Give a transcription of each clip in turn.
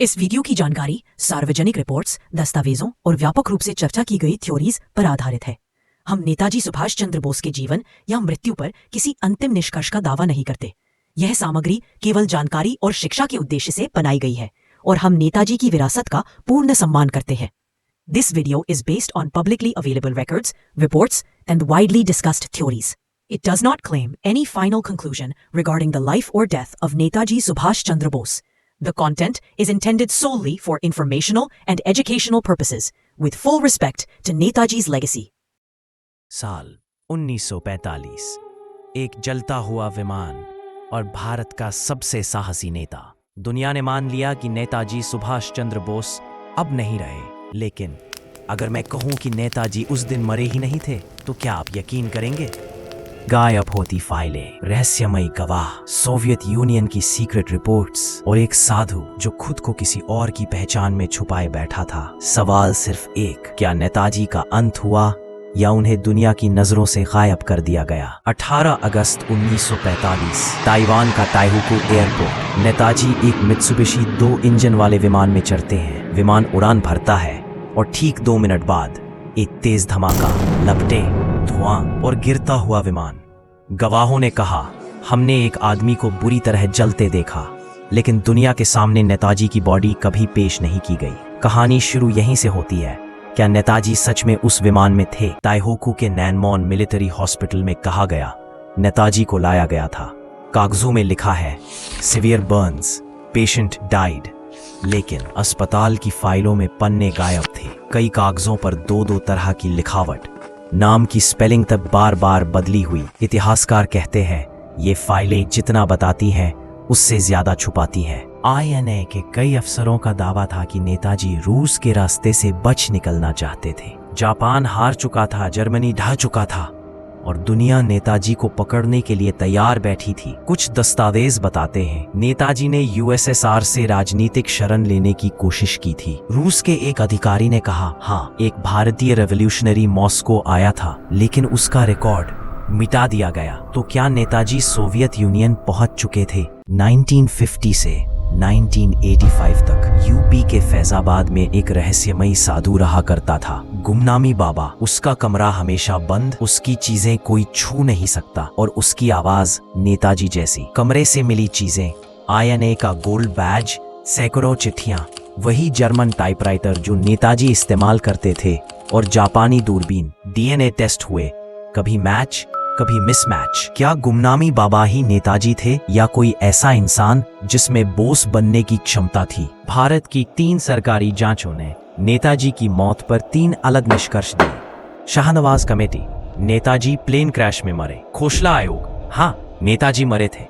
इस वीडियो की जानकारी सार्वजनिक रिपोर्ट्स, दस्तावेजों और व्यापक रूप से चर्चा की गई थ्योरीज पर आधारित है। हम नेताजी सुभाष चंद्र बोस के जीवन या मृत्यु पर किसी अंतिम निष्कर्ष का दावा नहीं करते। यह सामग्री केवल जानकारी और शिक्षा के उद्देश्य से बनाई गई है और हम नेताजी की विरासत का पूर्ण सम्मान करते हैं। This video is based on publicly available records, reports, and widely discussed theories. It does not claim any final conclusion regarding the life or death of Netaji Subhash Chandra Bose. The content is intended solely for informational and educational purposes, with full respect to Netaji's legacy. साल 1945। एक जलता हुआ विमान और भारत का सबसे साहसी नेता। दुनिया ने मान लिया कि नेताजी सुभाष चंद्र बोस अब नहीं रहे, लेकिन अगर मैं कहूं कि नेताजी उस दिन मरे ही नहीं थे, तो क्या आप यकीन करेंगे? गायब होती फाइलें, रहस्यमयी गवाह, सोवियत यूनियन की सीक्रेट रिपोर्ट्स और एक साधु जो खुद को किसी और की पहचान में छुपाए बैठा था। सवाल सिर्फ एक, क्या नेताजी का अंत हुआ या उन्हें दुनिया की नजरों से गायब कर दिया गया? 18 अगस्त 1945, ताइवान का ताइहुकू एयरपोर्ट। नेताजी एक मित्सुबिशी 2 इंजन वाले विमान में चढ़ते हैं। विमान उड़ान भरता है और ठीक 2 मिनट बाद एक तेज धमाका, लपटें, धुआं और गिरता हुआ विमान। गवाहों ने कहा, हमने एक आदमी को बुरी तरह जलते देखा, लेकिन दुनिया के सामने नेताजी की बॉडी कभी पेश नहीं की गई। कहानी शुरू यहीं से होती है। क्या नेताजी सच में उस विमान में थे? ताइहुकू के नैनमोन मिलिट्री हॉस्पिटल में कहा गया, नेताजी को लाया गया था। कागजों में लिखा है सिवियर बर्न्स, पेशेंट डाइड, लेकिन अस्पताल की फाइलों में पन्ने गायब थे। कई कागजों पर 2-2 तरह की लिखावट, नाम की स्पेलिंग तक बार बार बदली हुई। इतिहासकार कहते हैं ये फाइलें जितना बताती हैं उससे ज्यादा छुपाती हैं। INA के कई अफसरों का दावा था कि नेताजी रूस के रास्ते से बच निकलना चाहते थे। जापान हार चुका था, जर्मनी ढह चुका था और दुनिया नेताजी को पकड़ने के लिए तैयार बैठी थी। कुछ दस्तावेज बताते हैं नेताजी ने USSR से राजनीतिक शरण लेने की कोशिश की थी। रूस के एक अधिकारी ने कहा, हाँ, एक भारतीय रेवोल्यूशनरी मॉस्को आया था, लेकिन उसका रिकॉर्ड मिटा दिया गया। तो क्या नेताजी सोवियत यूनियन पहुंच चुके थे? 1950 से 1985 तक यूपी के फैजाबाद में एक रहस्यमयी साधु रहा करता था, गुमनामी बाबा। उसका कमरा हमेशा बंद, उसकी चीजें कोई छू नहीं सकता और उसकी आवाज नेताजी जैसी। कमरे से मिली चीजें, INA का गोल्ड बैज, सैकड़ों चिट्ठियां, वही जर्मन टाइपराइटर जो नेताजी इस्तेमाल करते थे और जापानी दूरबीन। DNA टेस्ट हुए, कभी मैच कभी मिसमैच। क्या गुमनामी बाबा ही नेताजी थे या कोई ऐसा इंसान जिसमें बोस बनने की क्षमता थी? भारत की 3 सरकारी जांचों ने नेताजी की मौत पर 3 अलग निष्कर्ष दिए। Shahnawaz committee, Netaji plane crash में मरे। खोसला आयोग, हाँ, नेताजी मरे थे,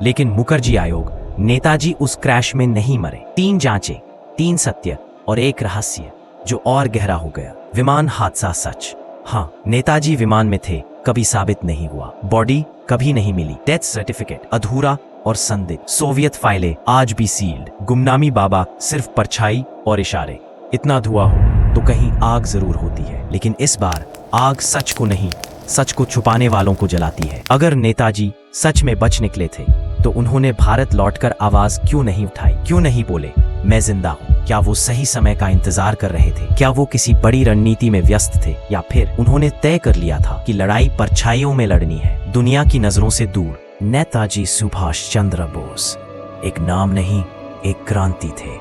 लेकिन मुखर्जी आयोग, नेताजी उस क्रैश में नहीं मरे। 3 जांचें, 3 सत्य और 1 रहस्य जो और गहरा हो गया। विमान हादसा सच, हाँ, नेताजी विमान में थे, कभी साबित नहीं हुआ। बॉडी कभी नहीं मिली। डेथ सर्टिफिकेट अधूरा और संदिग्ध। सोवियत फाइलें आज भी सील्ड। गुमनामी बाबा सिर्फ परछाई और इशारे। इतना धुआं हो तो कहीं आग जरूर होती है, लेकिन इस बार आग सच को नहीं, सच को छुपाने वालों को जलाती है। अगर नेताजी सच में बच निकले थे तो उन्होंने भारत लौटकर आवाज क्यों नहीं उठाई? क्यों नहीं बोले, मैं जिंदा हूँ? क्या वो सही समय का इंतजार कर रहे थे? क्या वो किसी बड़ी रणनीति में व्यस्त थे, या फिर उन्होंने तय कर लिया था कि लड़ाई परछाइयों में लड़नी है, दुनिया की नजरों से दूर? नेताजी सुभाष चंद्र बोस एक नाम नहीं, एक क्रांति थे,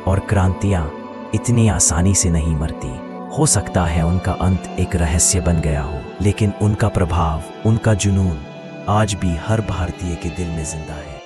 और क्रांतियां इतनी आसानी से नहीं मरती। हो सकता है उनका अंत एक रहस्य बन गया हो, लेकिन उनका प्रभाव, उनका जुनून आज भी हर भारतीय के दिल में जिंदा है।